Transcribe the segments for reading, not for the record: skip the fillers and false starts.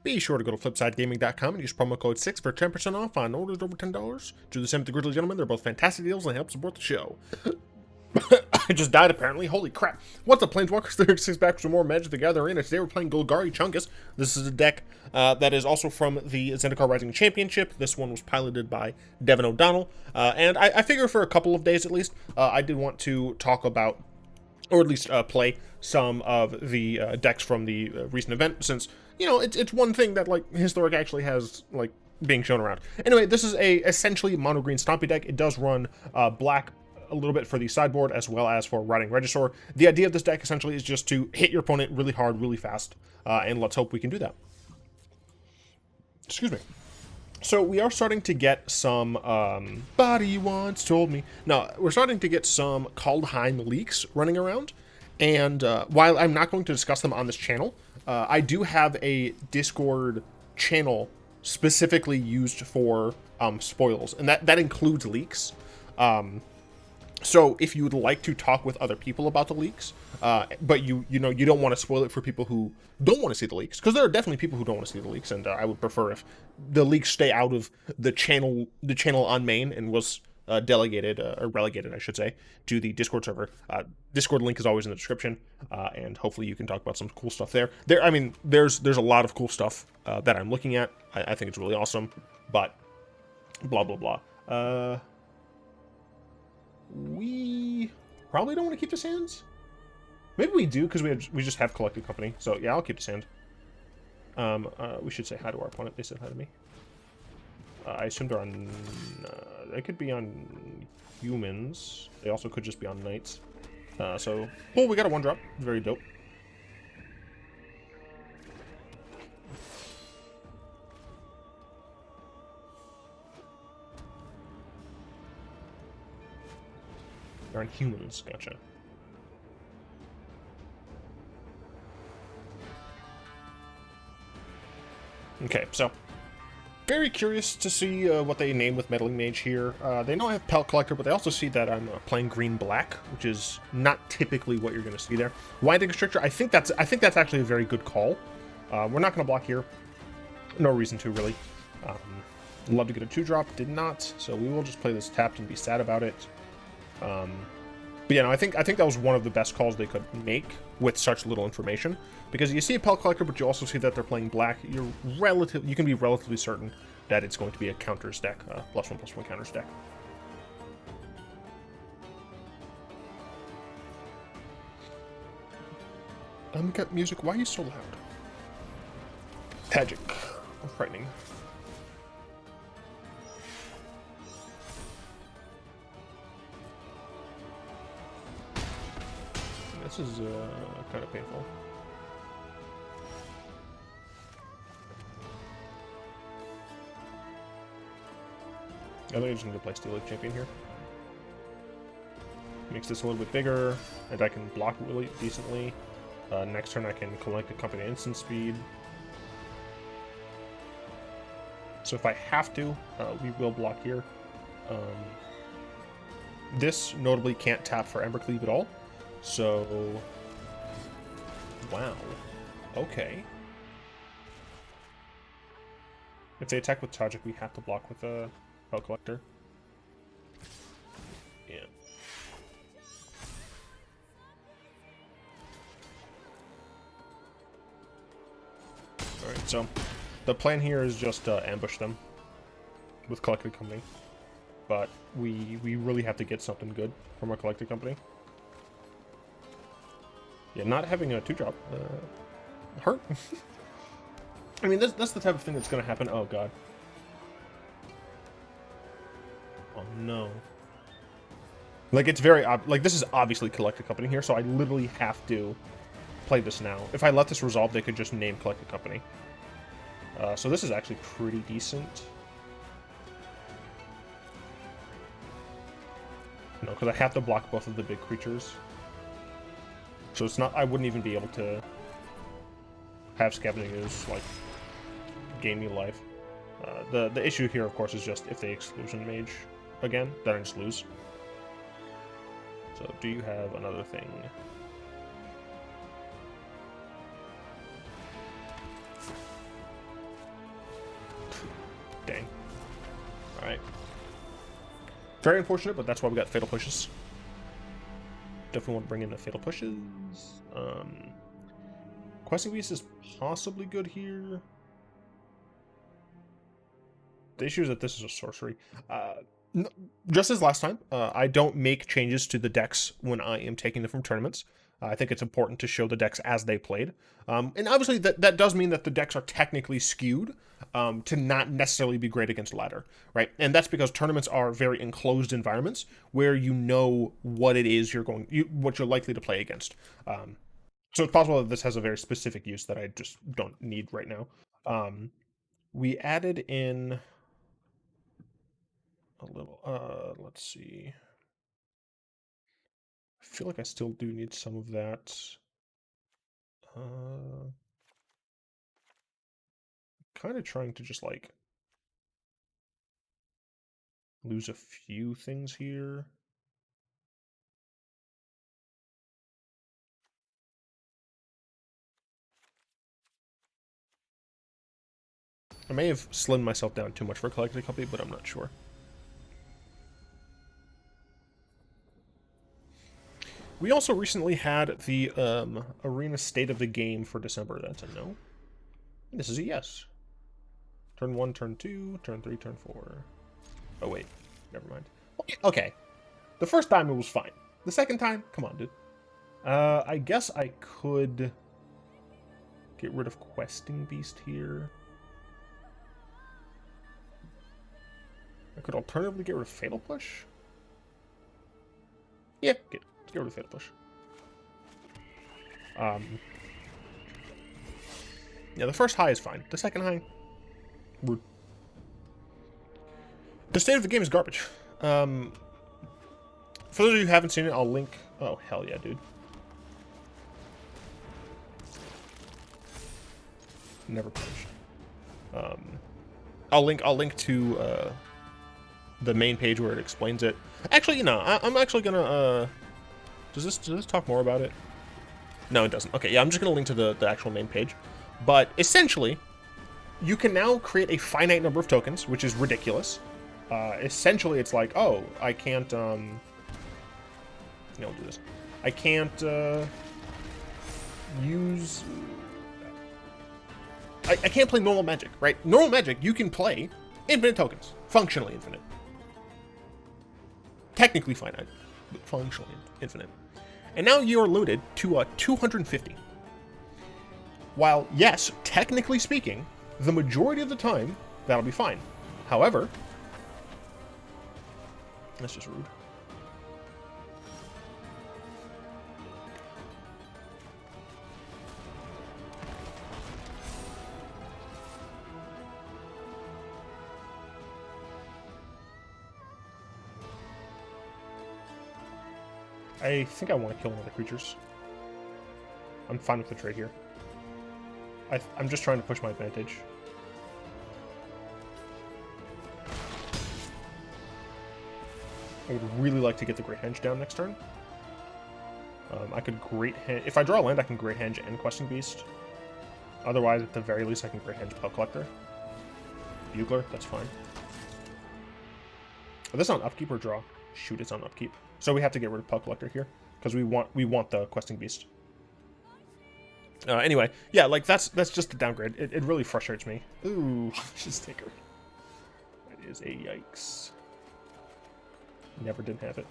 Be sure to go to flipsidegaming.com and use promo code 6 for 10% off on orders over $10. Do the same with the Grizzly Gentlemen. They're both fantastic deals and help support the show. I just died apparently. Holy crap. What's up, Planeswalkers? 36 back for some more Magic the Gathering. And today we're playing Golgari Chungus. This is a deck that is also from the Zendikar Rising Championship. This one was piloted by Devin O'Donnell. And I figure for a couple of days at least, I did want to talk about, or at least play some of the decks from the recent event, since, you know, it's one thing that, like, Historic actually has, like, being shown around. Anyway, this is a essentially mono-green Stompy deck. It does run black a little bit for the sideboard as well as for Rotting Regisaur. The idea of this deck essentially is just to hit your opponent really hard, really fast, and let's hope we can do that. Excuse me. So we are starting to get some, Body once told me. No, we're starting to get some Kaldheim leaks running around. And while I'm not going to discuss them on this channel, I do have a Discord channel specifically used for spoils, and that includes leaks. So if you would like to talk with other people about the leaks, but you don't want to spoil it for people who don't want to see the leaks, because there are definitely people who don't want to see the leaks, and I would prefer if the leaks stay out of the channel on main and was delegated or relegated, I should say, to the Discord server. Discord link is always in the description, and hopefully you can talk about some cool stuff there. I mean, there's a lot of cool stuff that I'm looking at. I think it's really awesome, but blah blah blah. We probably don't want to keep the sands. Maybe we do, because we just have Collected Company. So yeah, I'll keep the sand. We should say hi to our opponent. They said hi to me. I assume they're on... they could be on humans. They also could just be on knights. So, cool, we got a 1-drop. Very dope. They're on humans. Gotcha. Okay, so... very curious to see what they name with Meddling Mage here. They know I have Pelt Collector, but they also see that I'm playing green-black, which is not typically what you're going to see there. Winding Constrictor, I think that's actually a very good call. We're not going to block here. No reason to, really. Love to get a 2-drop, did not, so we will just play this tapped and be sad about it. But yeah, no, I think that was one of the best calls they could make with such little information, because you see a Pelt Collector, but you also see that they're playing black. You can be relatively certain that it's going to be a counters deck, +1/+1 counters deck. Uncut music. Why are you so loud? Tragic. Frightening. This is kind of painful. I think I'm just going to play Steel Leaf Champion here. Makes this a little bit bigger, and I can block really decently. Next turn I can collect a company instant speed. So if I have to, we will block here. This notably can't tap for Embercleave at all. So, wow, okay. If they attack with Tragic, we have to block with a Pelt Collector. Yeah. Alright, so the plan here is just ambush them with Collected Company. But we really have to get something good from our Collected Company. Yeah, not having a 2-drop hurt. I mean, that's the type of thing that's going to happen. Oh, God. Oh, no. Like, it's very... like, this is obviously Collected Company here, so I literally have to play this now. If I let this resolve, they could just name Collected Company. So this is actually pretty decent. No, because I have to block both of the big creatures. So it's not, I wouldn't even be able to have Scavenging Ooze, like, gain me life. The issue here, of course, is just if they Exclusion Mage again, then I just lose. So, do you have another thing? Very unfortunate, but that's why we got Fatal Pushes. Definitely want to bring in the Fatal Pushes. Questing Beast is possibly good here. The issue is that this is a sorcery. Just as last time, I don't make changes to the decks when I am taking them from tournaments. I think it's important to show the decks as they played. And obviously that does mean that the decks are technically skewed to not necessarily be great against ladder, right? And that's because tournaments are very enclosed environments where you know what it is what you're likely to play against. So it's possible that this has a very specific use that I just don't need right now. We added in a little, let's see. I feel like I still do need some of that. Kind of trying to just like lose a few things here. I may have slimmed myself down too much for Collected Company, but I'm not sure. We also recently had the Arena State of the Game for December. That's a no. This is a yes. Turn 1, turn 2, turn 3, turn 4. Oh, wait. Never mind. Okay. The first time it was fine. The second time? Come on, dude. I guess I could get rid of Questing Beast here. I could alternatively get rid of Fatal Push. Yeah, get rid of Fatal Push. Yeah, the first high is fine. The second high, rude. The state of the game is garbage. For those of you who haven't seen it, I'll link. Oh hell yeah, dude! Never punished. I'll link to the main page where it explains it. Actually, you know, I'm actually gonna. Does this talk more about it? No, it doesn't. Okay, yeah, I'm just gonna link to the actual main page. But essentially, you can now create a finite number of tokens, which is ridiculous. Essentially, it's like, oh, I can't. I'll do this. I can't use. I can't play normal Magic, right? Normal Magic, you can play infinite tokens, functionally infinite. Technically finite, but functionally infinite. And now you are limited to 250. While, yes, technically speaking, the majority of the time, that'll be fine. However, that's just rude. I think I want to kill one of the creatures. I'm fine with the trade here. I'm just trying to push my advantage. I would really like to get the Great Henge down next turn. I could Great Henge... If I draw a land, I can Great Henge and Questing Beast. Otherwise, at the very least, I can Great Henge Pelt Collector. Bugler, that's fine. Oh, this is on upkeep or draw? Shoot, it's on upkeep. So we have to get rid of Pelt Collector here, because we want the Questing Beast. Anyway, yeah, like that's just a downgrade. It really frustrates me. Ooh, just take her. That is a yikes. Never did have it.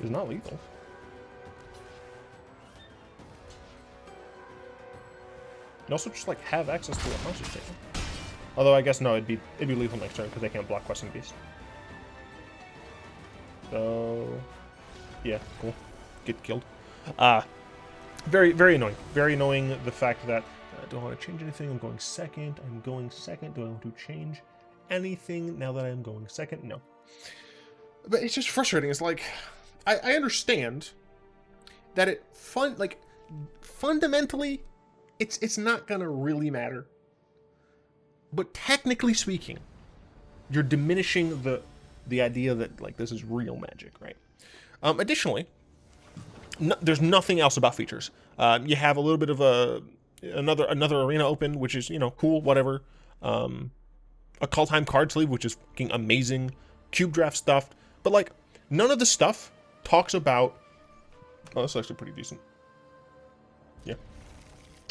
It's not lethal. You also just like have access to a monster table. Although I guess no, it'd be lethal next turn because they can't block Questing Beast. So yeah, cool. Get killed. Very annoying. Very annoying the fact that I don't want to change anything. I'm going second. Do I want to change anything now that I'm going second? No. But it's just frustrating. It's like I understand that fundamentally it's not gonna really matter. But technically speaking, you're diminishing The idea that like this is real Magic, right? Additionally, there's nothing else about features. You have a little bit of another arena open, which is, you know, cool, whatever. A Call Time card sleeve, which is fucking amazing. Cube draft stuff, but like none of the stuff talks about. Oh, that's actually pretty decent. Yeah.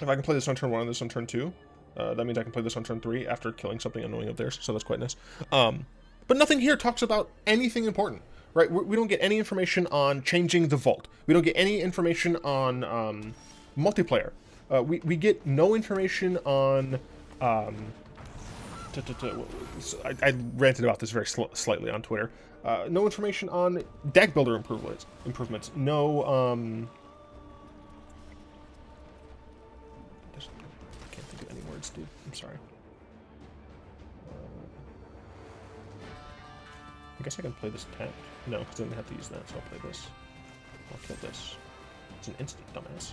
If I can play this on turn 1 and this on turn 2, that means I can play this on turn 3 after killing something annoying of theirs, so that's quite nice. But nothing here talks about anything important, right? We don't get any information on changing the vault. We don't get any information on multiplayer. We get no information on... I ranted about this very slightly on Twitter. No information on deck builder improvements. No... I can't think of any words, dude. I'm sorry. I guess I can play this tapped. No, because then I have to use that, so I'll play this. I'll kill this. It's an instant, dumbass.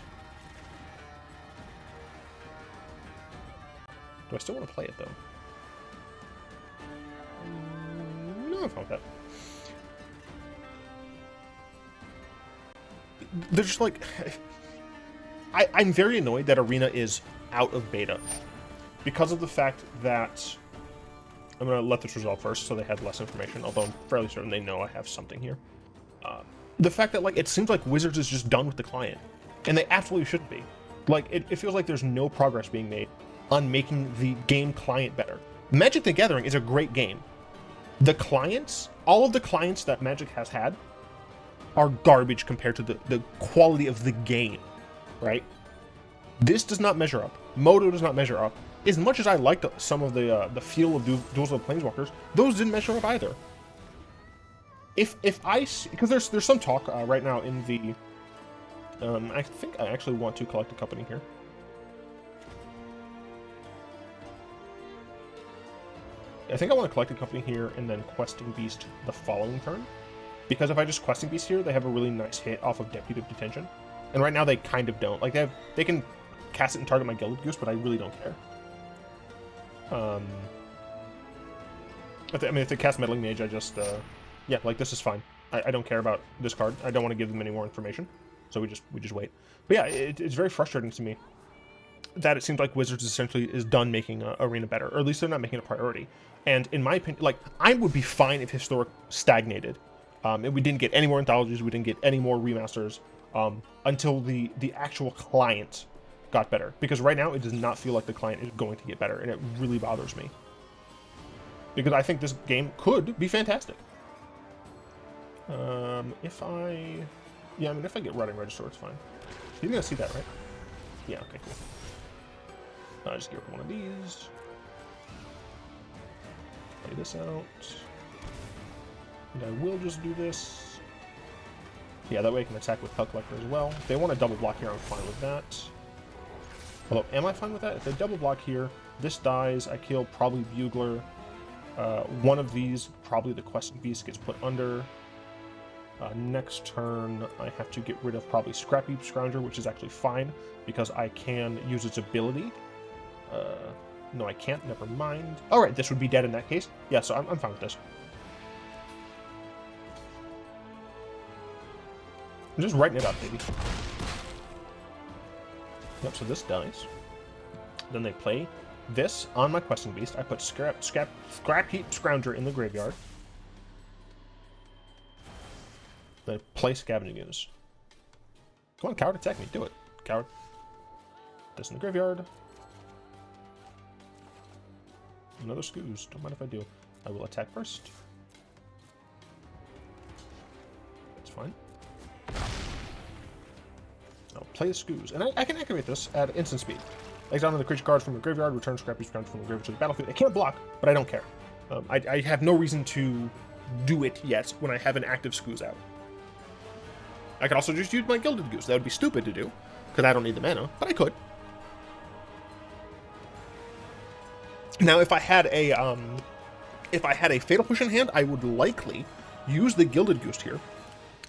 Do I still want to play it, though? No, I'm fine with that. They're just like... I'm very annoyed that Arena is out of beta. Because of the fact that... I'm going to let this resolve first so they have less information, although I'm fairly certain they know I have something here. The fact that, like, it seems like Wizards is just done with the client. And they absolutely shouldn't be. Like, it feels like there's no progress being made on making the game client better. Magic the Gathering is a great game. The clients, all of the clients that Magic has had are garbage compared to the quality of the game, right? This does not measure up. Moto does not measure up. As much as I liked some of the feel of Duels of the Planeswalkers, those didn't measure up either. If I see, because there's some talk right now in the, I think I actually want to collect a company here. I think I want to collect a company here and then Questing Beast the following turn, because if I just Questing Beast here, they have a really nice hit off of Deputy of Detention, and right now they kind of don't. Like they can cast it and target my Gilded Goose, but I really don't care. I mean, if they cast Meddling Mage, I just, yeah, like, this is fine. I don't care about this card. I don't want to give them any more information, so we just wait. But yeah, it's very frustrating to me that it seems like Wizards essentially is done making Arena better, or at least they're not making it a priority. And in my opinion, like, I would be fine if Historic stagnated. If we didn't get any more anthologies, we didn't get any more remasters, until the actual client got better, because right now it does not feel like the client is going to get better, and it really bothers me, because I think this game could be fantastic. If I get Rotting Regisaur, it's fine. You're gonna see that, right? Yeah, okay, cool. I'll just get rid of one of these. Play this out. And I will just do this. Yeah, that way I can attack with Pelt Collector as well. If they want to double block here, I'm fine with that. Although, am I fine with that? If they double block here, this dies, I kill probably Bugler. One of these, probably the Questing Beast, gets put under. Next turn, I have to get rid of probably Scrapheap Scrounger, which is actually fine, because I can use its ability. No, I can't, never mind. Alright, this would be dead in that case. Yeah, so I'm fine with this. I'm just writing it up, baby. Yep, so this dies. Then they play this on my Questing Beast. I put Scrapheap Scrounger in the graveyard. Then play Scavenging Ooze. Come on, coward, attack me. Do it, coward. This in the graveyard. Another Scooze. Don't mind if I do. I will attack first. That's fine. I'll play the Scooze. And I can activate this at instant speed. Exile the creature card from the graveyard, return Scrapheap Scrounger from the graveyard to the battlefield. I can't block, but I don't care. I have no reason to do it yet when I have an active Scooze out. I could also just use my Gilded Goose. That would be stupid to do, because I don't need the mana, but I could. Now, if I had a Fatal Push in hand, I would likely use the Gilded Goose here,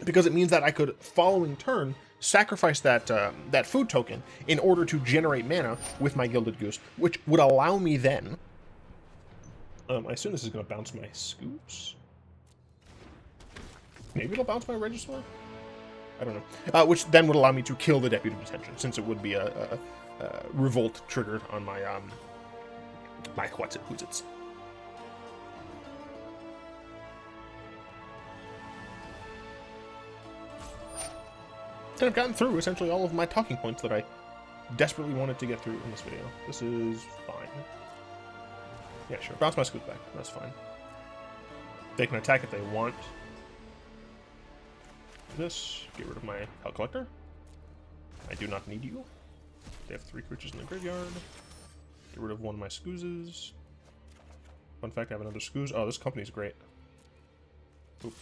because it means that I could, following turn, sacrifice that food token in order to generate mana with my Gilded Goose, which would allow me then... I assume this is going to bounce my Scoops. Maybe it'll bounce my Regisaur? I don't know. Which then would allow me to kill the Deputy Detention, since it would be a revolt triggered on my, my who's it's. And I've gotten through essentially all of my talking points that I desperately wanted to get through in this video. This is fine. Yeah, sure. Bounce my Scoop back. That's fine. They can attack if they want. This. Get rid of my Pelt Collector. I do not need you. They have 3 creatures in the graveyard. Get rid of one of my Scoozes. Fun fact, I have another Scooze. Oh, this company's great. Oop.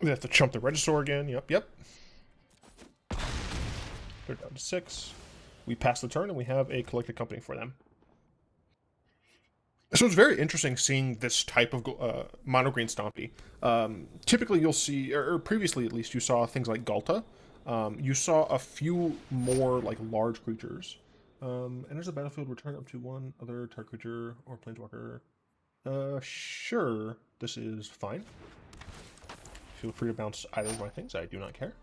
We have to chump the Regisaur again. Yep. They're down to 6. We pass the turn, and we have a collected company for them. So it's very interesting seeing this type of mono green Stompy. Typically, you'll see, or previously at least, you saw things like Ghalta. You saw a few more like large creatures. Enters the battlefield, return up to one other target creature or planeswalker. Sure, this is fine. Feel free to bounce either of my things. I do not care.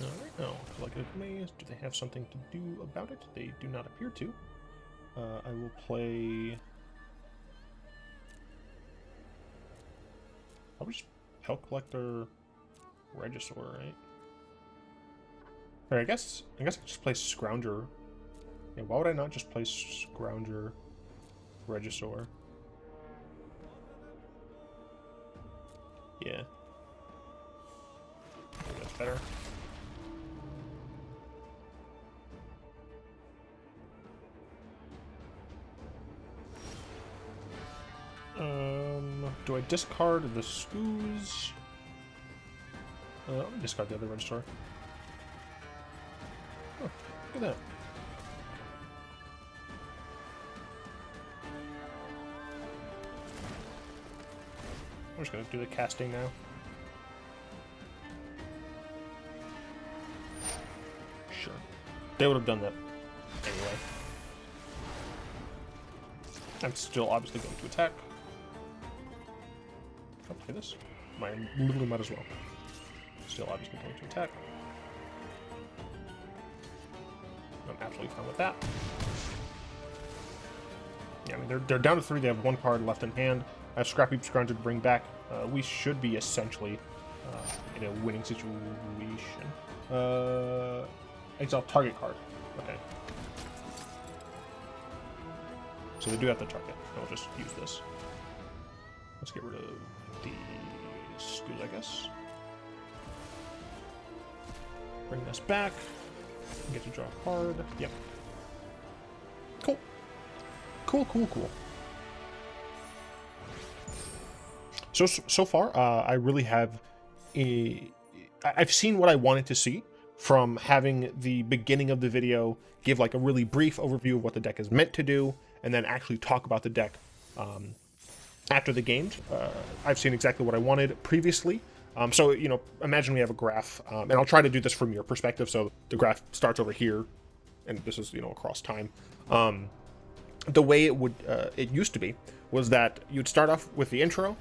Alright, now, collected maze. Do they have something to do about it? They do not appear to. I will play... Probably just Pelt Collector Regisaur, right? Or I guess I could just play Scrounger. Yeah, why would I not just play Scrounger Regisaur? Yeah. Maybe that's better. Do I discard the Scooze? I'll discard the other Regisaur. Oh, look at that. I'm just going to do the casting now. Sure. They would have done that anyway. I'm still obviously going to attack. I'll play this. Literally might as well. Still obviously going to attack. I'm absolutely fine with that. Yeah, I mean, they're down to 3. They have 1 card left in hand. I have Scrapheap Scrounger to bring back. We should be essentially in a winning situation. Exile target card. Okay. So they do have to target. I'll just use this. Let's get rid of the Scooze, I guess. Bring this back. Get to draw a card. Yep. Cool. Cool. So far, I really have I've seen what I wanted to see from having the beginning of the video give like a really brief overview of what the deck is meant to do, and then actually talk about the deck after the games. I've seen exactly what I wanted previously. So, you know, imagine we have a graph, and I'll try to do this from your perspective. So the graph starts over here, and this is, you know, across time. The way it used to be was that you'd start off with the intro,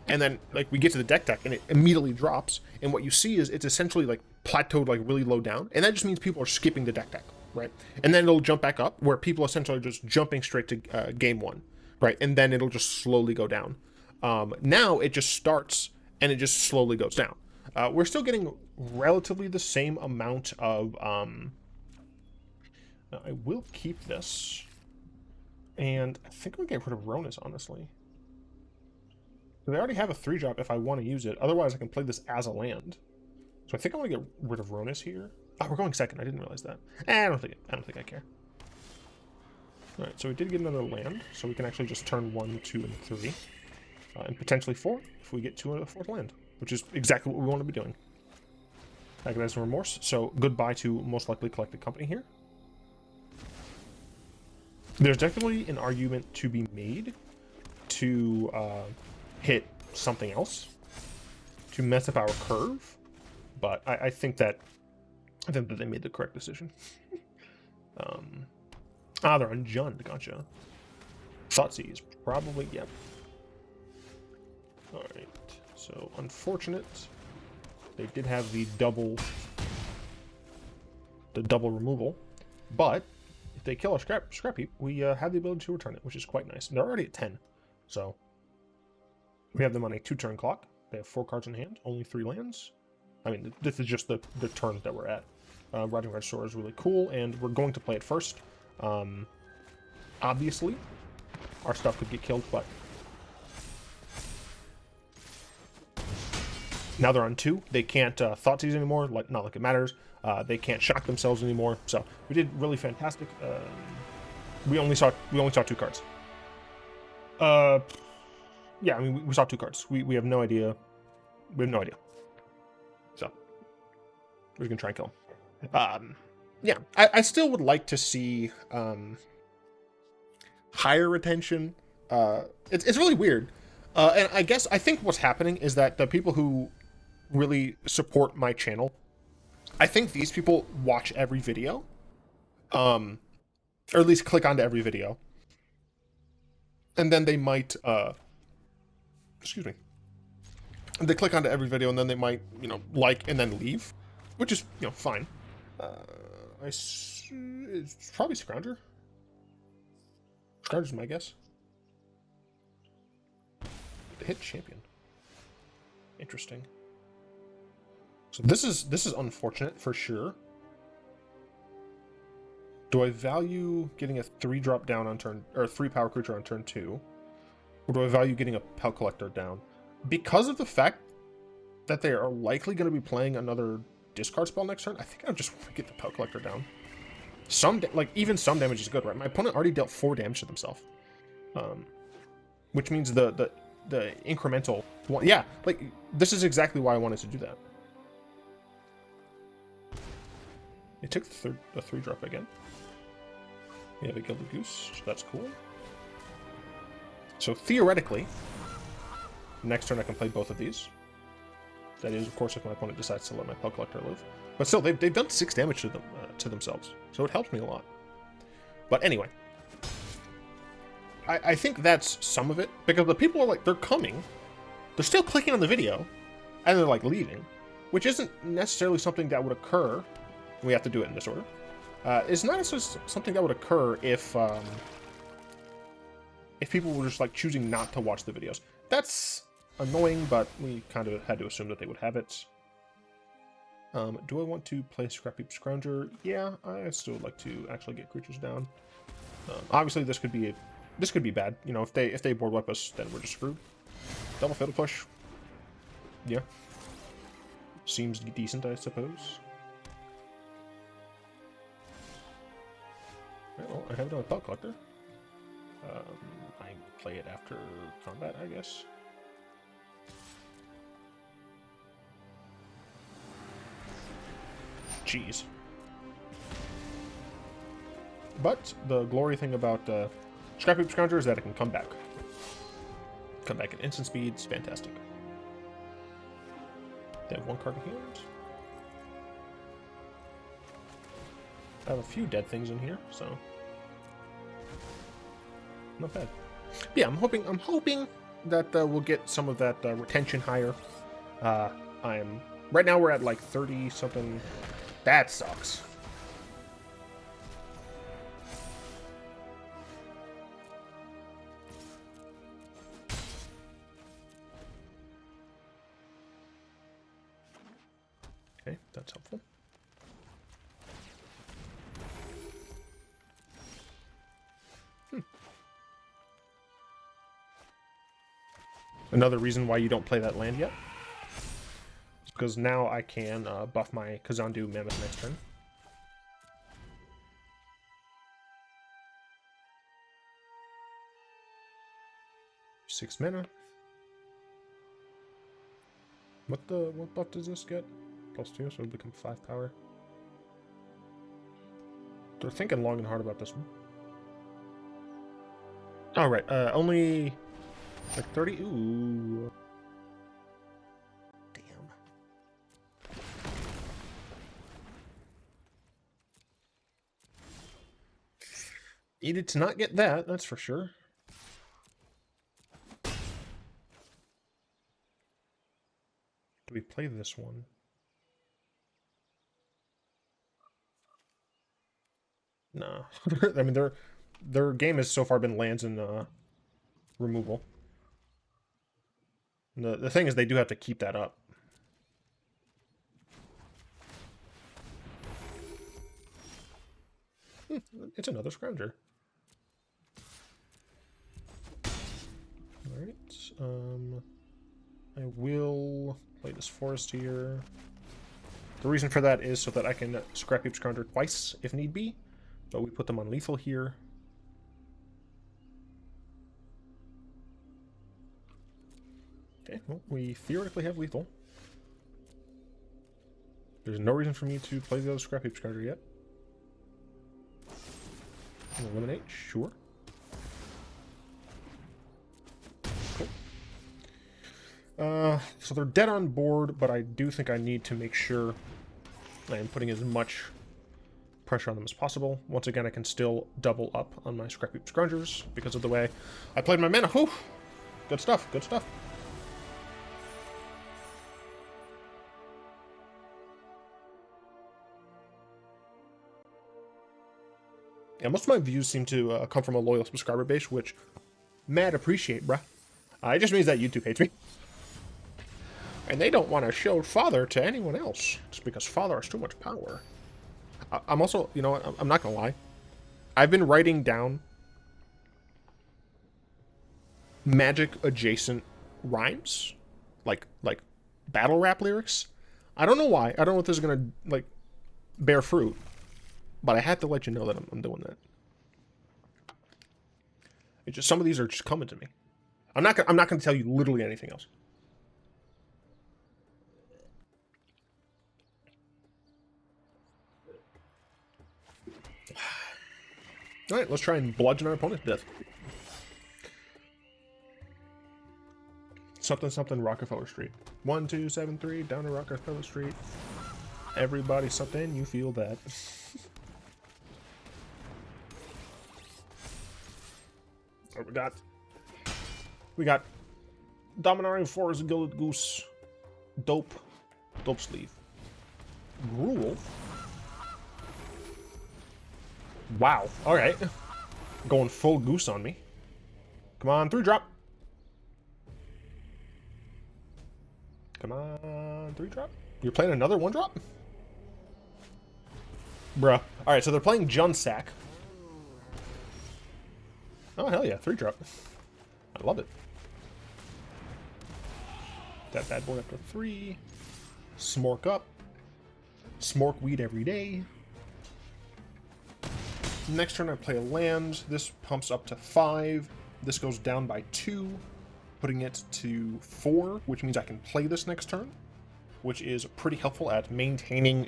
and then like we get to the DeckTech and it immediately drops, and what you see is it's essentially like plateaued like really low down, and that just means people are skipping the DeckTech, right? And then it'll jump back up where people essentially are just jumping straight to game 1, right? And then it'll just slowly go down. Now it just starts and it just slowly goes down. We're still getting relatively the same amount of I will keep this, and I think I'm gonna get rid of Rhonas, honestly. They already have a 3-drop if I want to use it. Otherwise, I can play this as a land. So I think I want to get rid of Rhonas here. Oh, we're going second. I didn't realize that. I don't think I care. All right, so we did get another land, so we can actually just turn 1, 2, and 3, and potentially 4 if we get to a 4th land, which is exactly what we want to be doing. Agonize and Remorse. So goodbye to most likely collected company here. There's definitely an argument to be made to hit something else to mess up our curve, but I think that they made the correct decision. They're unjund. Gotcha. Thoughtseize, probably, yep. Alright, so unfortunate. They did have the double removal, but if they kill our Scrapheap, we have the ability to return it, which is quite nice. And they're already at 10, so we have them on a 2-turn clock. They have 4 cards in hand, only 3 lands. I mean, this is just the turn that we're at. Rotting Regisaur is really cool, and we're going to play it first. Obviously, our stuff could get killed, but now they're on 2. They can't Thoughtseize anymore, not like it matters. They can't shock themselves anymore. So we did really fantastic. We only saw 2 cards. Yeah, I mean we saw 2 cards. We have no idea. We have no idea. So we're gonna try and kill him. Yeah, I still would like to see higher retention. It's really weird. And I think what's happening is that the people who really support my channel, I think these people watch every video, or at least click onto every video, and then they might, excuse me, they click onto every video and then they might, like and then leave, which is, fine. It's probably Scrounger. Scrounger's my guess. The hit champion. Interesting. So this is unfortunate for sure. Do I value getting a 3-drop down on turn, or a 3-power creature on turn 2? Or do I value getting a Pelt Collector down? Because of the fact that they are likely going to be playing another discard spell next turn, I think I just want to get the Pelt Collector down. Even some damage is good, right? My opponent already dealt 4 damage to themselves. Which means the incremental one. Yeah, this is exactly why I wanted to do that. It took the 3-drop again. We have a Gilded Goose, so that's cool. So theoretically, next turn I can play both of these. That is, of course, if my opponent decides to let my Pelt Collector live. But still, they've done 6 damage to them to themselves, so it helps me a lot. But anyway, I think that's some of it, because the people are they're coming, they're still clicking on the video, and they're leaving, which isn't necessarily something that would occur. We have to do it in this order. It's not necessarily something that would occur if people were just choosing not to watch the videos. That's annoying, but we kind of had to assume that they would have it. Do I want to play Scrapheap Scrounger? Yeah, I still would like to actually get creatures down. Obviously, this could be bad. If they board wipe us, then we're just screwed. Double Fatal Push. Yeah. Seems decent, I suppose. Well, I have it on a Pelt Collector. I play it after combat, I guess. Jeez. But the glory thing about Scrapheap Scrounger is that it can come back. Come back at instant speed. It's fantastic. They have 1 card in hand. I have a few dead things in here, so not bad. Yeah, I'm hoping that we'll get some of that retention higher. Right now we're at 30 something. That sucks. Okay, that's helpful. Another reason why you don't play that land yet is because now I can buff my Kazandu Mammoth next turn. Six mana. What buff does this get? +2, so it'll become 5 power. They're thinking long and hard about this one. Alright, only 30? Ooh. Damn. Needed to not get that, that's for sure. Do we play this one? No. I mean, their game has so far been lands and removal. The thing is, they do have to keep that up. It's another Scrounger. Alright, I will play this Forest here. The reason for that is so that I can Scrapheap Scrounger twice if need be. But we put them on lethal here. Okay, well, we theoretically have lethal. There's no reason for me to play the other Scrapheap Scrounger yet. Eliminate, sure. Cool. So they're dead on board, but I do think I need to make sure I am putting as much pressure on them as possible. Once again, I can still double up on my Scrapheap Scroungers because of the way I played my mana. Whew! Good stuff, good stuff. Yeah, most of my views seem to come from a loyal subscriber base, which mad appreciate, bruh. It just means that YouTube hates me. And they don't want to show father to anyone else, just because father has too much power. I'm also, you know what, I'm not gonna lie. I've been writing down magic adjacent rhymes, like battle rap lyrics. I don't know why. I don't know if this is gonna like bear fruit, but I had to let you know that I'm doing that. It's just some of these are just coming to me. I'm not gonna tell you literally anything else. Alright, let's try and bludgeon our opponent to death. Something, something, Rockefeller Street. 1273, down to Rockefeller Street. Everybody something, you feel that. What we got? We got Dominaria Forest, Gilded Goose, Dope Sleeve. Gruel. Wow. Alright. Going full goose on me. Come on, 3-drop. Come on, 3-drop. You're playing another 1-drop? Bruh. Alright, so they're playing Junsack. Oh, hell yeah, 3-drop. I love it. That bad boy after 3. Smork up. Smork weed every day. Next turn I play a land. This pumps up to 5. This goes down by 2, putting it to 4, which means I can play this next turn, which is pretty helpful at maintaining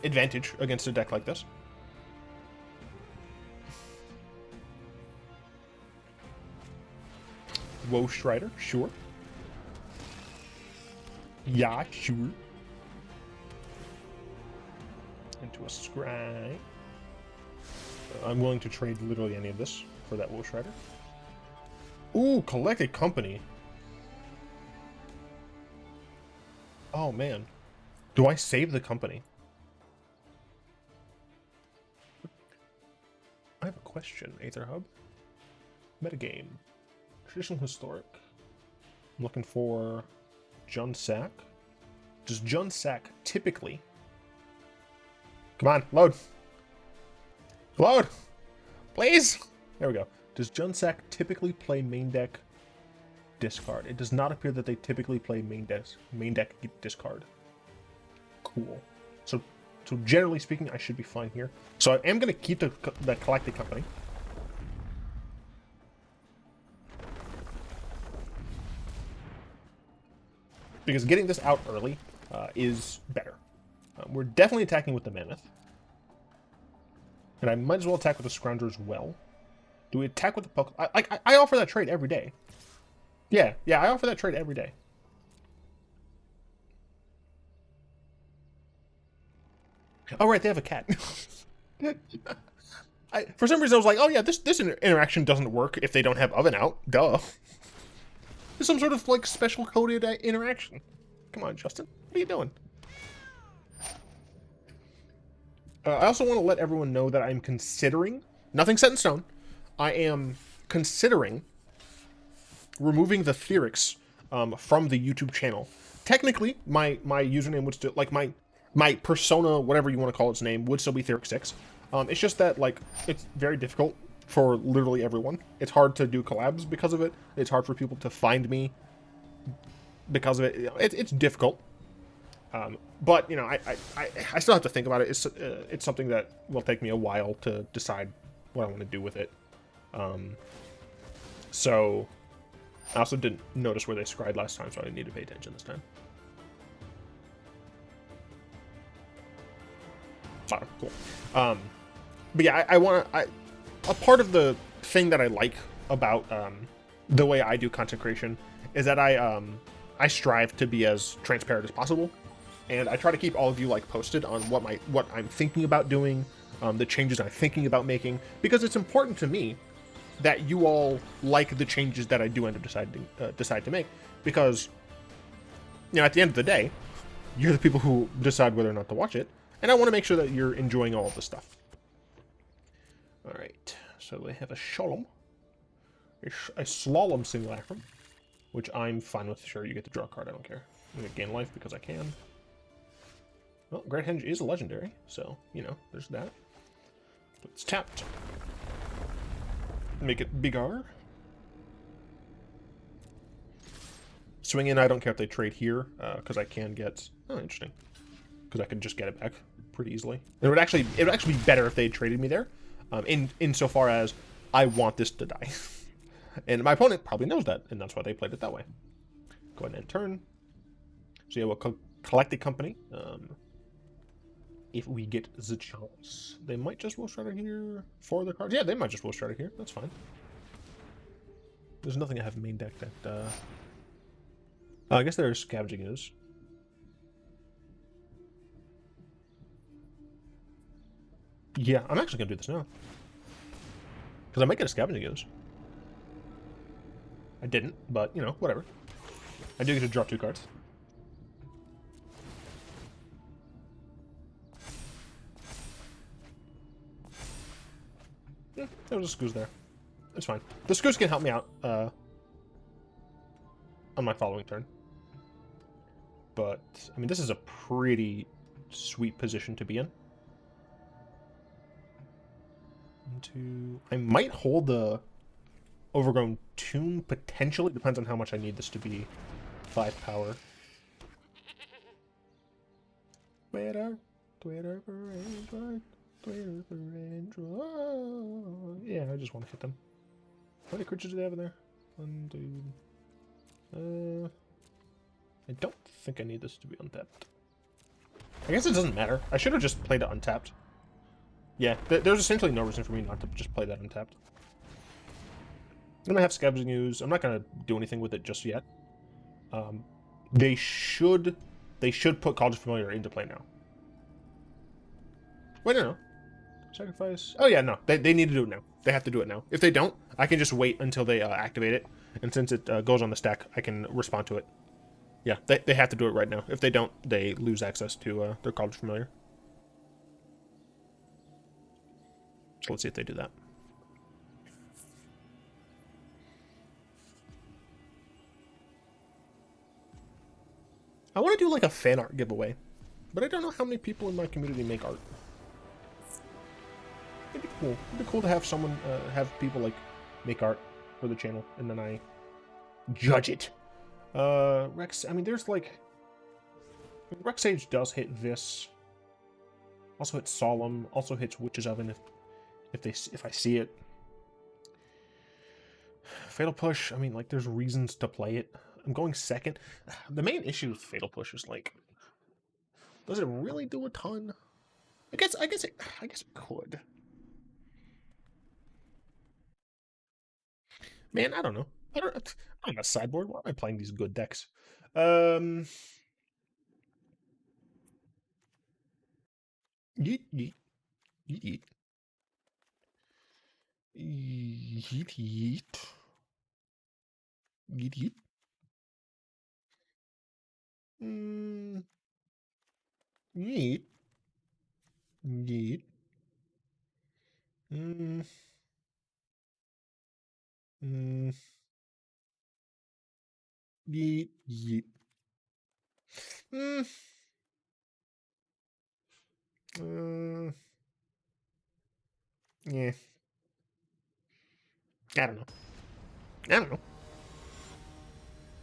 advantage against a deck like this. Woe Strider, sure. Yeah, sure. Into a scry. I'm willing to trade literally any of this for that Woe Strider. Ooh, Collected Company. Oh man. Do I save the company? I have a question, Aether Hub. Metagame. Traditional Historic. I'm looking for Junsack. Does Junsack typically... Come on, load. Load! Please! There we go. Does Junsack typically play main deck discard? It does not appear that they typically play main deck discard. Cool. So generally speaking, I should be fine here. So I am going to keep the Collected Company. Because getting this out early is better. We're definitely attacking with the Mammoth. And I might as well attack with the Scrounger as well. Do we attack with the Pelt? I offer that trade every day. Yeah, I offer that trade every day. Oh, right, they have a cat. For some reason, I was like, oh yeah, this interaction doesn't work if they don't have oven out. Duh. It's some sort of like special coded interaction. Come on, Justin. What are you doing? I also want to let everyone know that I'm considering, nothing set in stone, I am considering removing the Theorix from the YouTube channel. Technically, my username would still, like my persona, whatever you want to call its name, would still be Theorix6. It's just that, like, it's very difficult for literally everyone. It's hard to do collabs because of it. It's hard for people to find me because of it. It's difficult. But, you know, I still have to think about it. It's something that will take me a while to decide what I want to do with it. So I also didn't notice where they scried last time, so I need to pay attention this time. Oh, cool. But yeah, a part of the thing that I like about the way I do content creation is that I strive to be as transparent as possible, and I try to keep all of you like posted on what I'm thinking about doing, the changes I'm thinking about making, because it's important to me that you all like the changes that I do end up decide to make, because, you know, at the end of the day, you're the people who decide whether or not to watch it, and I want to make sure that you're enjoying all of the stuff. All right, so we have a Sholem, a Slalom Simulacrum, which I'm fine with. Sure, you get to draw a card. I don't care. I'm gonna gain life because I can. Well, Great Henge is a legendary, so, you know, there's that. But it's tapped. Make it bigger. Swing in, I don't care if they trade here, because I can get... Oh, interesting. Because I can just get it back pretty easily. It would actually be better if they traded me there, insofar as I want this to die. And my opponent probably knows that, and that's why they played it that way. Go ahead and end turn. So yeah, we'll collect the company. If we get the chance. They might just will start it here for the cards. Yeah, they might just will start it here. That's fine. There's nothing I have main deck that... I guess there's Scavenging Ooze. Yeah, I'm actually going to do this now. Because I might get a Scavenging Ooze. I didn't, but, you know, whatever. I do get to draw 2 cards. Yeah, there was a Scoos there. It's fine. The Scoos can help me out on my following turn. But, I mean, this is a pretty sweet position to be in. I might hold the Overgrown Tomb, potentially. Depends on how much I need this to be 5 power. Twitter for Android. Twitter for Android. Yeah, I just want to hit them. How many creatures do they have in there? 1, 2... I don't think I need this to be untapped. I guess it doesn't matter. I should have just played it untapped. Yeah, there's essentially no reason for me not to just play that untapped. I'm gonna have Scavenging Ooze. I'm not gonna do anything with it just yet. They should put College Familiar into play now. Wait, no. Sacrifice. Oh yeah, no. They need to do it now. They have to do it now. If they don't, I can just wait until they activate it, and since it goes on the stack, I can respond to it. Yeah, they have to do it right now. If they don't, they lose access to their College Familiar. So let's see if they do that. I want to do like a fan art giveaway, but I don't know how many people in my community make art. It'd be cool. It'd be cool to have someone, have people like make art for the channel, and then I judge it. Rex, I mean, there's like... Rex Sage does hit this. Also hits Solemn. Also hits Witch's Oven if I see it. Fatal Push, I mean, like, there's reasons to play it. I'm going second. The main issue with Fatal Push is, like, does it really do a ton? I guess it could. Man, I don't know. I'm a sideboard. Why am I playing these good decks? Yeet, yeet. Yeet. Yeet, yeet. Yeet, yeet. Yeet. Yeet. Mm. Mm. Yeet, yeet. Mm. Yeah. I don't know. I don't know.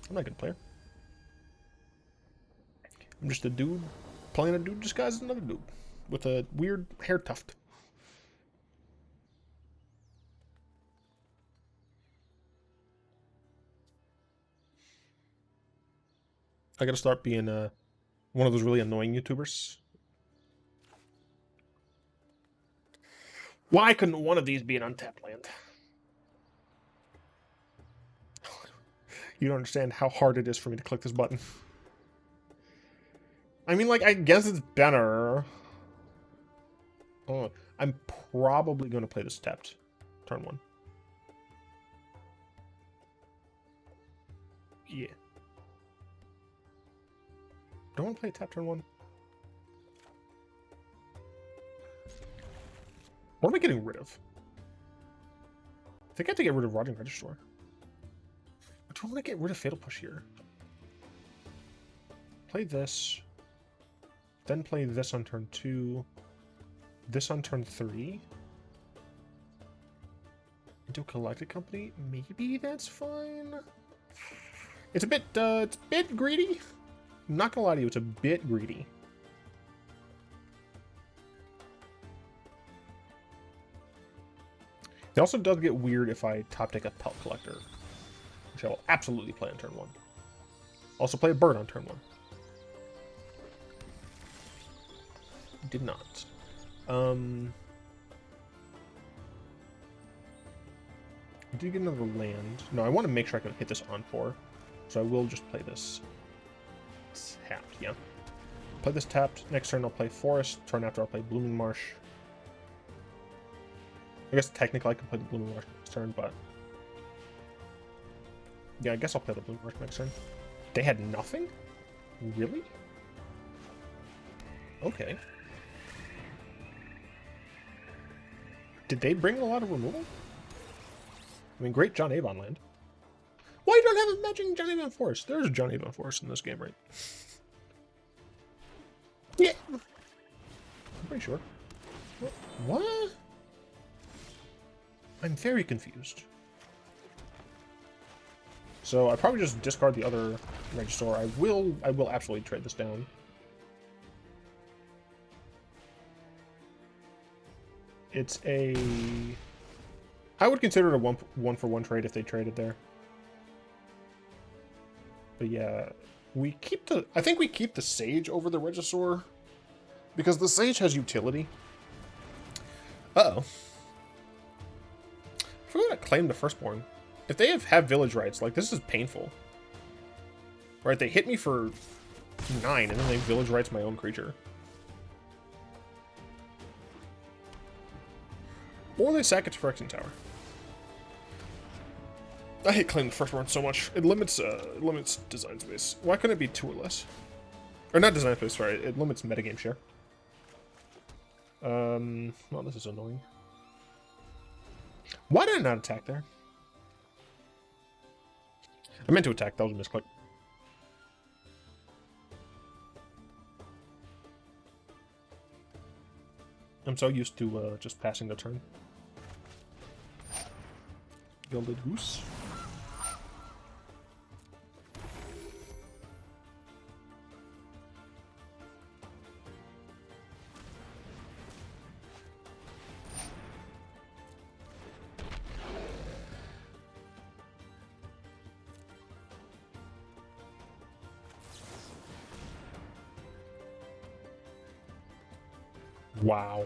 I'm not a good player. I'm just a dude playing a dude disguised as another dude with a weird hair tuft. I gotta start being one of those really annoying YouTubers. Why couldn't one of these be an untapped land? You don't understand how hard it is for me to click this button. I mean, like, I guess it's better. Oh, I'm probably going to play this tapped turn 1. Yeah. Don't want to play tap turn 1. What am I getting rid of? I think I have to get rid of Rotting Regisaur. Do I want to get rid of Fatal Push here? Play this. Then play this on turn 2. This on turn 3. Do Collected Company? Maybe that's fine. It's a bit greedy. I'm not gonna lie to you, it's a bit greedy. It also does get weird if I top deck a Pelt Collector, which I will absolutely play on turn 1. Also play a bird on turn 1. Did not. I did get another land. No, I want to make sure I can hit this on 4. So I will just play this tapped, yeah. Play this tapped. Next turn I'll play Forest. Turn after I'll play Blooming Marsh. I guess technically I can play the Blooming Marsh next turn, but... yeah, I guess I'll play the Blooming Marsh next turn. They had nothing? Really? Okay. Did they bring a lot of removal? I mean, great John Avon land. Why don't have a matching John Avon Forest? There's a John Avon Forest in this game, right? Yeah. I'm pretty sure. What? I'm very confused. So I probably just discard the other Regisaur. I will absolutely trade this down. It's a... I would consider it a one-for-one trade if they traded there. But yeah, we keep the... I think we keep the Sage over the Regisaur. Because the Sage has utility. Uh-oh. I forgot to claim the Firstborn. If they have village rights, like, this is painful. Right, they hit me for 9, and then they village rights my own creature. Or they sack it to Phyrexian Tower. I hate claiming the Firstborn so much. It limits design space. Why couldn't it be 2 or less? Or not design space, sorry. It limits metagame share. Well, this is annoying. Why did I not attack there? I meant to attack, that was a misclick. I'm so used to just passing the turn. Gilded Goose. Wow.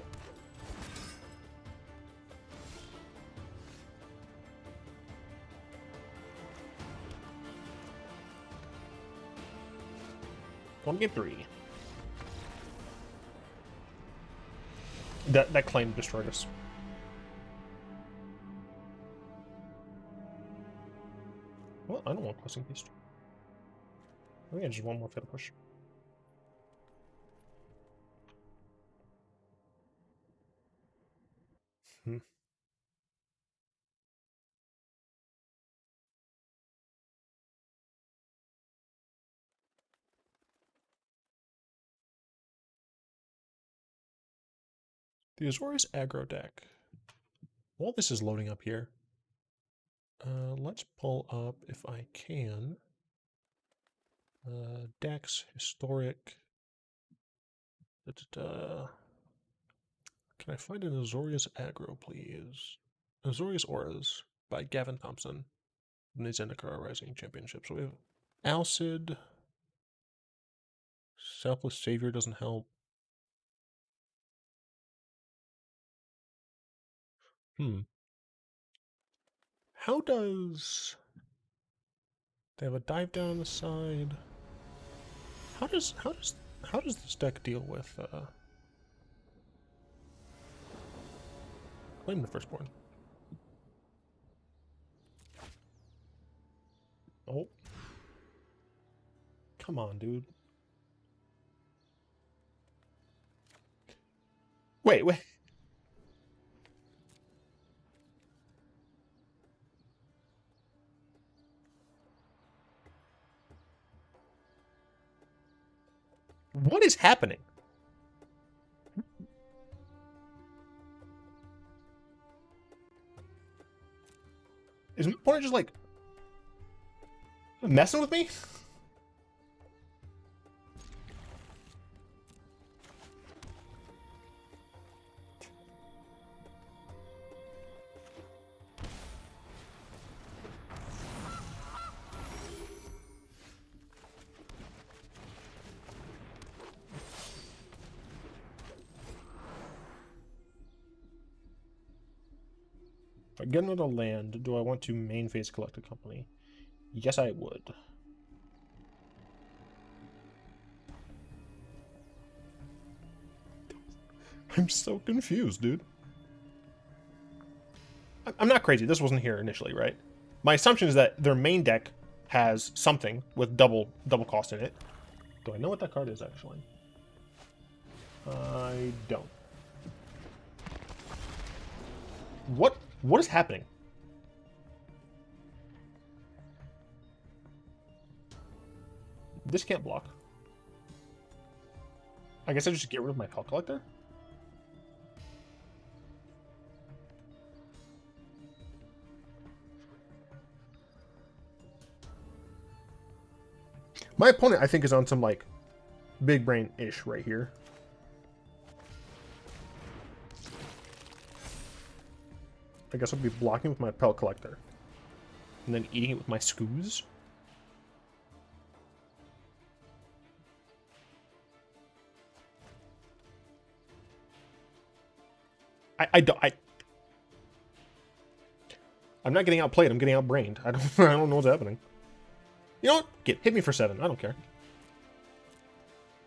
Game 3. That claim destroyed us. Well, I don't want Questing Beast. I think I just want more Fatal Push. The Azorius aggro deck. While this is loading up here, let's pull up, if I can, decks, historic. Can I find an Azorius aggro, please? Azorius Auras by Gavin Thompson in the Zendikar Rising Championship. So we have Alcid. Selfless Savior doesn't help. How does... They have a dive down on the side. How does this deck deal with Claim the Firstborn? Oh. Come on, dude. Wait. What is happening? Is my opponent just like messing with me? If I get another land, do I want to main phase collect a company? Yes, I would. I'm so confused, dude. I'm not crazy. This wasn't here initially, right? My assumption is that their main deck has something with double cost in it. Do I know what that card is, actually? I don't. What is happening? This can't block. I guess I just get rid of my Pelt Collector? My opponent, I think, is on some, like, big brain-ish right here. I guess I'll be blocking with my Pelt Collector. And then eating it with my Scooze. I'm not getting outplayed, I'm getting outbrained. I don't know what's happening. You know what? Hit me for 7. I don't care.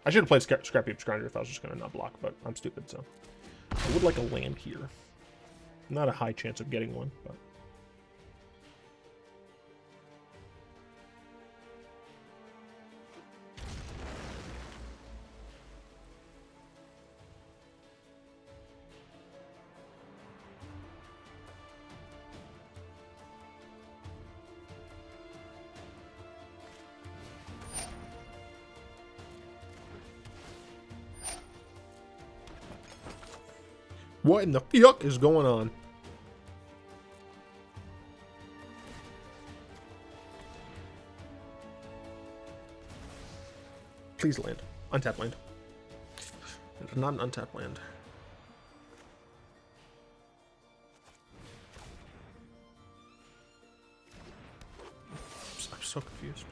I should have played Scrapheap Scrounger if I was just going to not block, but I'm stupid, so. I would like a land here. Not a high chance of getting one, but... What in the fuck is going on? Please land. Untapped land. It's not an untapped land. I'm so confused.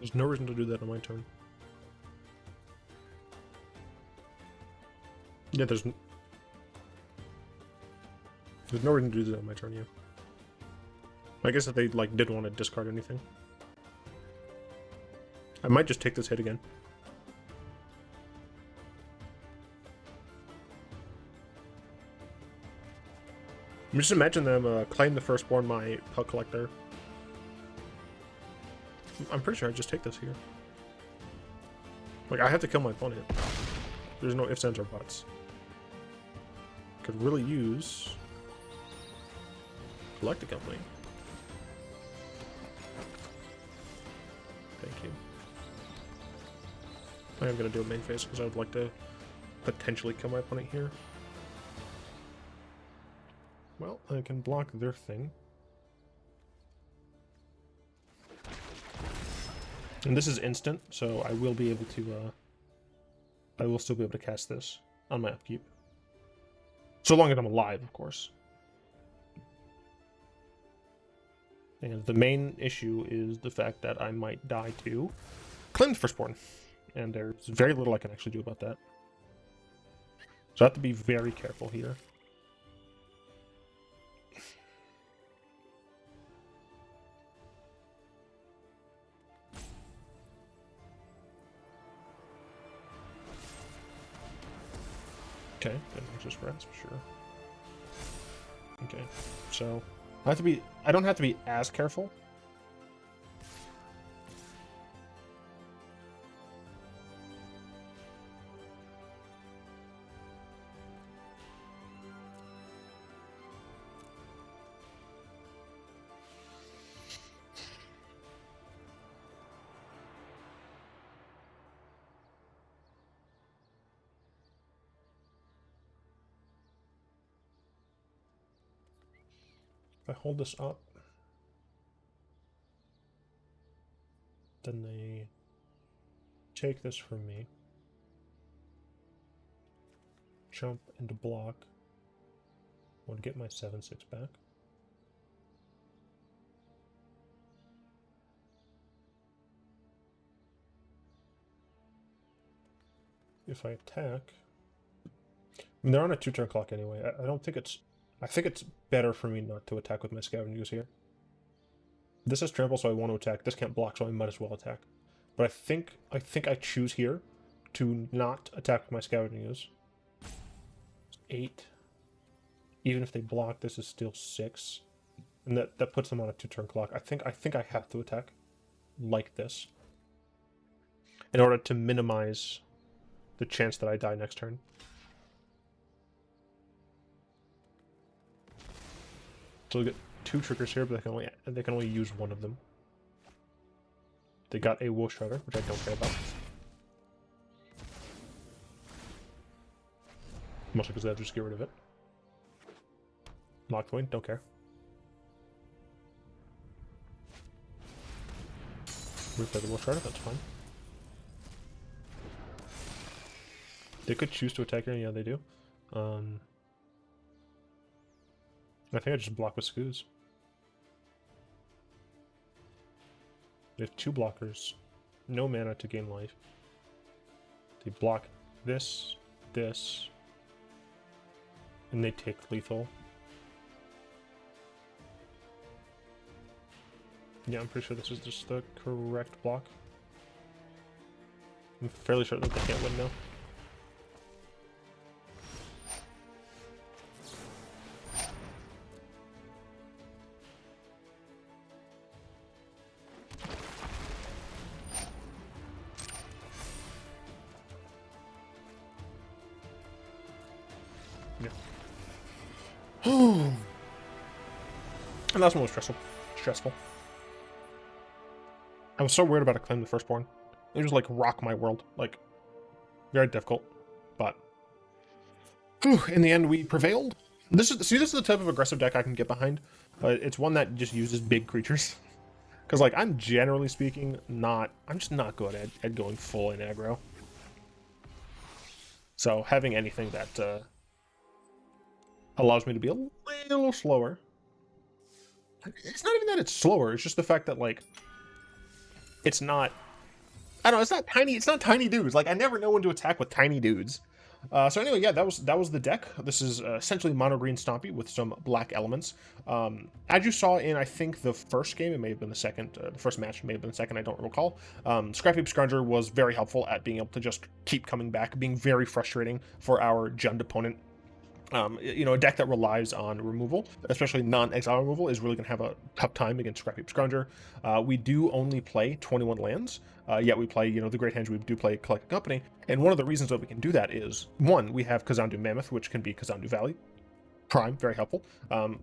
There's no reason to do that on my turn. Yeah, there's no reason to do that on my turn, yeah. I guess if they, like, didn't want to discard anything. I might just take this hit again. Just imagine them claim the firstborn my Pelt Collector. I'm pretty sure I just take this here. Like, I have to kill my opponent. There's no ifs, ands, or buts. Could really use Collect a Company. Thank you. I am going to do a main phase because I would like to potentially kill my opponent here. Well, I can block their thing. And this is instant, so I will be able to, I will still be able to cast this on my upkeep. So long as I'm alive, of course. And the main issue is the fact that I might die to claim the firstborn. And there's very little I can actually do about that. So I have to be very careful here. Okay, then just rats for sure. Okay, so I don't have to be as careful. If I hold this up, then they take this from me, jump into block, would get my 7/6 back. If I attack, I mean, they're on a 2-turn clock anyway. I don't think it's. I think it's better for me not to attack with my Scavenging Ooze here. This is trample, so I want to attack. This can't block, so I might as well attack. But I think I choose here to not attack with my Scavenging Ooze. 8. Even if they block, this is still 6. And that puts them on a 2-turn clock. I think I have to attack like this in order to minimize the chance that I die next turn. So we get 2 triggers here, but they can only use one of them. They got a Wool Shredder, which I don't care about. Mostly because they have to just get rid of it. Lock point, don't care. Replay the Wool Shredder, that's fine. They could choose to attack here, yeah, they do. I think I just block with Scoos. They have 2 blockers, no mana to gain life. They block this, this, and they take lethal. Yeah, I'm pretty sure this is just the correct block. I'm fairly sure that they can't win now. And that's more stressful. I was so worried about a claim the firstborn. It was like rock my world. Like, very difficult. But in the end we prevailed. This is the type of aggressive deck I can get behind. It's one that just uses big creatures. Because like I'm generally speaking I'm just not good at going full in aggro. So having anything that allows me to be a little slower. It's not even that it's slower, it's just the fact that, like, it's not I don't know, it's not tiny, it's not tiny dudes. Like, I never know when to attack with tiny dudes. So anyway, yeah, that was the deck. This is essentially mono green Stompy with some black elements. As you saw in, I think, the first game, it may have been the second, the first match may have been the second, I don't recall. Scrapheap Scrounger was very helpful at being able to just keep coming back, being very frustrating for our Jund opponent. You know, a deck that relies on removal, especially non-exile removal, is really going to have a tough time against Scrapheap Scrounger. We do only play 21 lands, yet we play, you know, the Great Henge, we do play Collected Company, and one of the reasons that we can do that is, one, we have Kazandu Mammoth, which can be Kazandu Valley. Prime, very helpful.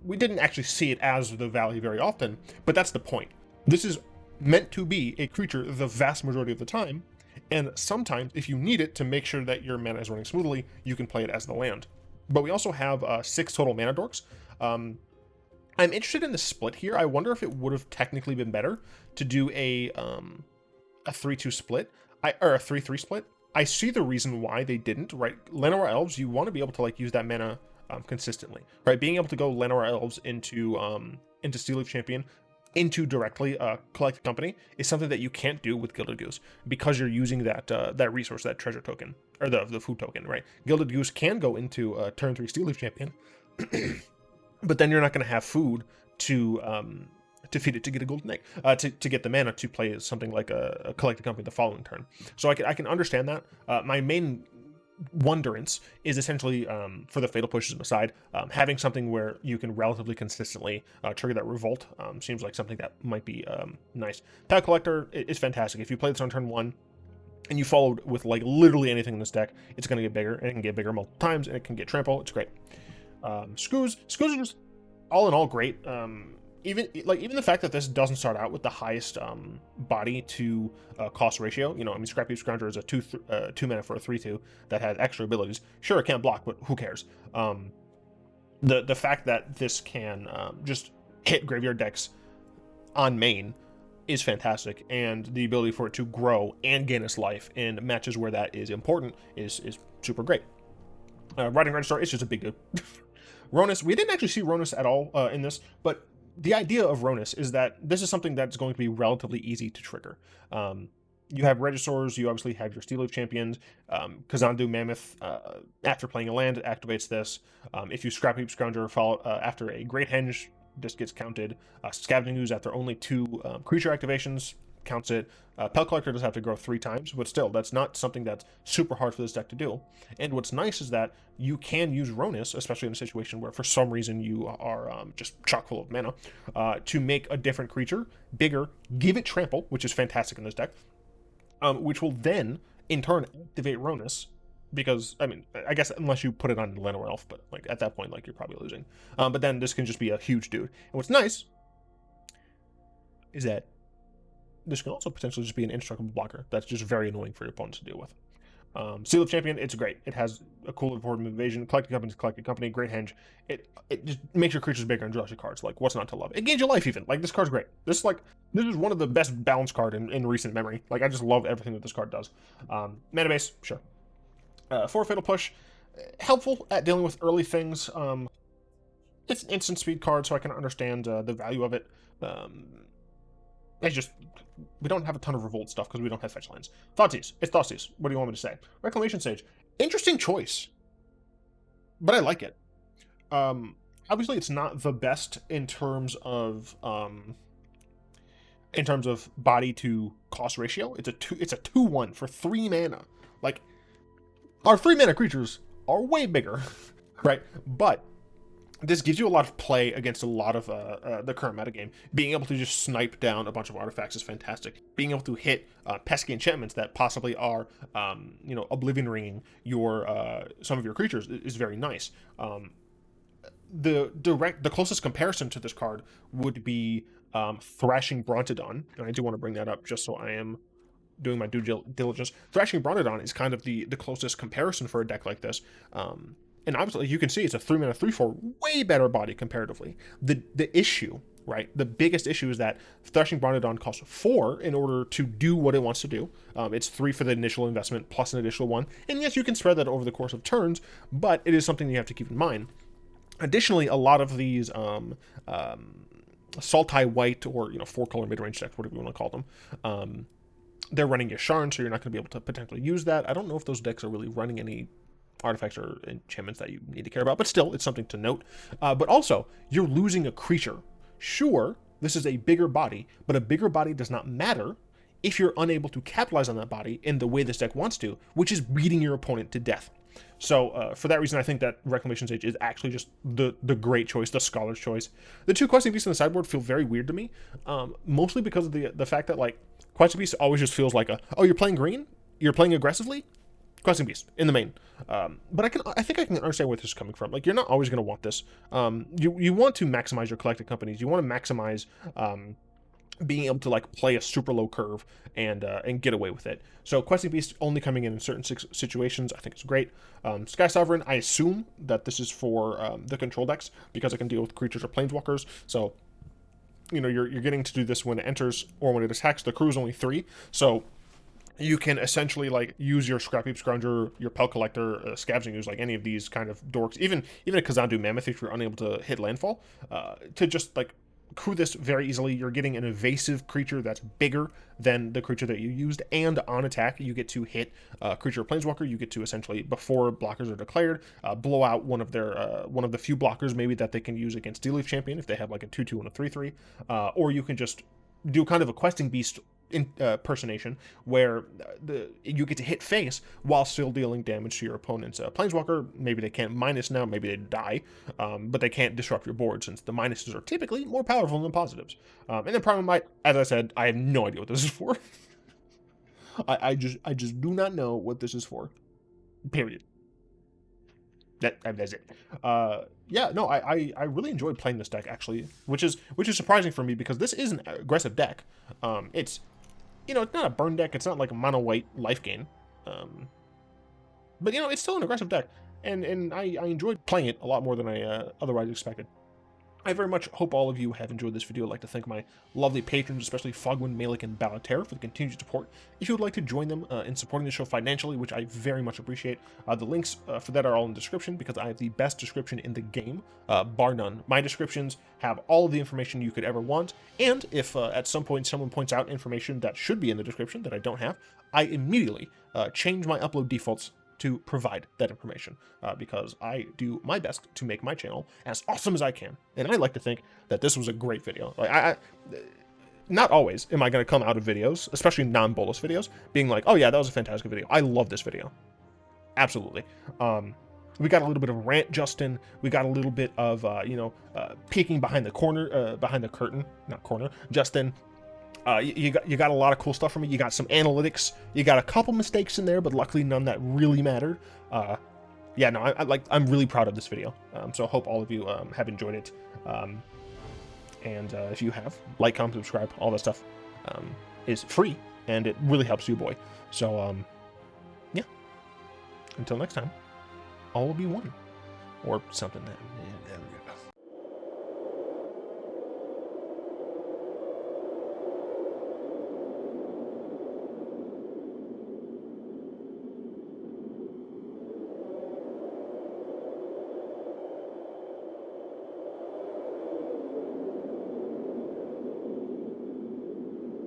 We didn't actually see it as the Valley very often, but that's the point. This is meant to be a creature the vast majority of the time, and sometimes, if you need it to make sure that your mana is running smoothly, you can play it as the land. But we also have 6 total mana dorks. I'm interested in the split here. I wonder if it would have technically been better to do a 3-2 split, or a 3-3 split. I see the reason why they didn't, right? Llanowar Elves, you want to be able to, like, use that mana consistently, right? Being able to go Llanowar Elves into Steel Leaf Champion, into directly Collected Company is something that you can't do with Gilded Goose, because you're using that resource, that treasure token, or the food token, right? Gilded Goose can go into turn 3 Steel Leaf Champion, but then you're not going to have food to feed it to get a golden egg, to get the mana to play something like a Collected Company the following turn. So I can understand that. My main wonderance is essentially, for the fatal pushes aside, having something where you can relatively consistently trigger that revolt seems like something that might be nice. Pelt Collector is fantastic. If you play this on turn 1 and you followed with like literally anything in this deck, it's going to get bigger, and it can get bigger multiple times, and it can get trample. It's great. Screws are just all in all great. Even the fact that this doesn't start out with the highest body to cost ratio, you know, I mean, Scrapheap Scrounger is a 2 mana for a 3/2 that has extra abilities. Sure, it can't block, but who cares? The fact that this can just hit graveyard decks on main is fantastic, and the ability for it to grow and gain its life in matches where that is important is super great. Rotting Regisaur is just a big dude. Rhonas, we didn't actually see Rhonas at all in this, but the idea of Rhonas is that this is something that's going to be relatively easy to trigger. You have Regisaurs, you obviously have your Steel Leaf Champions, Kazandu Mammoth, after playing a land, activates this. If you Scrapheap Scrounger follow after a Great Henge, this gets counted. Scavenging Ooze after only 2 creature activations counts it. Pelt Collector does have to grow 3 times, but still, that's not something that's super hard for this deck to do. And what's nice is that you can use Rhonas, especially in a situation where for some reason you are just chock full of mana, to make a different creature bigger, give it trample, which is fantastic in this deck, which will then, in turn, activate Rhonas, because, I mean, I guess unless you put it on Llanowar Elf, but like at that point, like, you're probably losing. But then this can just be a huge dude. And what's nice is that this can also potentially just be an indestructible blocker that's just very annoying for your opponents to deal with. Seal of Champion, it's great. It has a cool forward evasion. Collected Company is Collected Company. Great Henge. It just makes your creatures bigger and draws your cards. Like, what's not to love? It gains your life even. Like, this card's great. This is one of the best balanced card in recent memory. Like, I just love everything that this card does. Mana base, sure. 4 Fatal Push, helpful at dealing with early things. It's an instant speed card, so I can understand the value of it. We don't have a ton of Revolt stuff because we don't have fetch lands. Thoughtseize. It's Thoughtseize. What do you want me to say? Reclamation Sage. Interesting choice, but I like it. Obviously, it's not the best in terms of body to cost ratio. It's a 2/1 for 3 mana. Like, our 3 mana creatures are way bigger, right? But this gives you a lot of play against a lot of the current metagame. Being able to just snipe down a bunch of artifacts is fantastic. Being able to hit pesky enchantments that possibly are, oblivion ringing your some of your creatures is very nice. The closest comparison to this card would be Thrashing Brontodon, and I do want to bring that up just so I am doing my due diligence. Thrashing Brontodon is kind of the closest comparison for a deck like this. And obviously, you can see it's a 3 mana 3/4, way better body comparatively. The issue, right? The biggest issue is that Thrashing Brontodon costs 4 in order to do what it wants to do. It's 3 for the initial investment plus an additional 1. And yes, you can spread that over the course of turns, but it is something you have to keep in mind. Additionally, a lot of these Sultai White or 4-color mid-range decks, whatever you want to call them, They're running Yasharn, so you're not going to be able to potentially use that. I don't know if those decks are really running any artifacts or enchantments that you need to care about, but still, it's something to note. But also, you're losing a creature. Sure, this is a bigger body, but a bigger body does not matter if you're unable to capitalize on that body in the way this deck wants to, which is beating your opponent to death. So for that reason, I think that Reclamation Sage is actually just the great choice, the scholar's choice. The 2 Questing Beasts on the sideboard feel very weird to me, mostly because of the fact that, like, Questing Beast always just feels like oh, you're playing green? You're playing aggressively? Questing Beast in the main. But I think I can understand where this is coming from. Like, you're not always going to want this. You want to maximize your collected companies. You want to maximize being able to, like, play a super low curve and get away with it. So Questing Beast only coming in certain situations, I think it's great. Skysovereign, I assume that this is for the control decks because it can deal with creatures or planeswalkers. So, you know, you're getting to do this when it enters or when it attacks. The crew is only 3, so you can essentially, like, use your Scrapheap Scrounger, your Pelt Collector, Scavenging Ooze, like any of these kind of dorks, even a Kazandu Mammoth if you're unable to hit landfall, to just, like, crew this very easily. You're getting an evasive creature that's bigger than the creature that you used, and on attack you get to hit creature or planeswalker. You get to essentially, before blockers are declared, blow out one of the few blockers maybe that they can use against Deal Leaf Champion if they have like a 2/2 and a 3/3, or you can just do kind of a Questing Beast impersonation where you get to hit face while still dealing damage to your opponent's planeswalker. Maybe they can't minus now, maybe they die, but they can't disrupt your board since the minuses are typically more powerful than positives. And then Primal Might, as I said, I have no idea what this is for. I just do not know what this is for. Period. That's it. Yeah, no, I really enjoyed playing this deck, actually, which is surprising for me because this is an aggressive deck. It's, you know, it's not a burn deck. It's not like a mono white life gain. But, you know, it's still an aggressive deck, and I enjoyed playing it a lot more than I otherwise expected. I very much hope all of you have enjoyed this video. I'd like to thank my lovely patrons, especially Fogwind, Malik, and Balaterra, for the continued support. If you would like to join them in supporting the show financially, which I very much appreciate, the links for that are all in the description, because I have the best description in the game, bar none. My descriptions have all of the information you could ever want, and if at some point someone points out information that should be in the description that I don't have, I immediately change my upload defaults to provide that information, because I do my best to make my channel as awesome as I can. And I like to think that this was a great video. Like, not always am I going to come out of videos, especially non-Bolas videos, being like, oh yeah, that was a fantastic video. I love this video. Absolutely. We got a little bit of rant, Justin. We got a little bit of, peeking behind the corner, behind the curtain, not corner, Justin. You got a lot of cool stuff from me. You got some analytics. You got a couple mistakes in there, but luckily none that really mattered. Yeah, no, I'm really proud of this video. So I hope all of you have enjoyed it. And if you have, like, comment, subscribe, all that stuff is free, and it really helps you, boy. So yeah. Until next time, all will be one, or something that.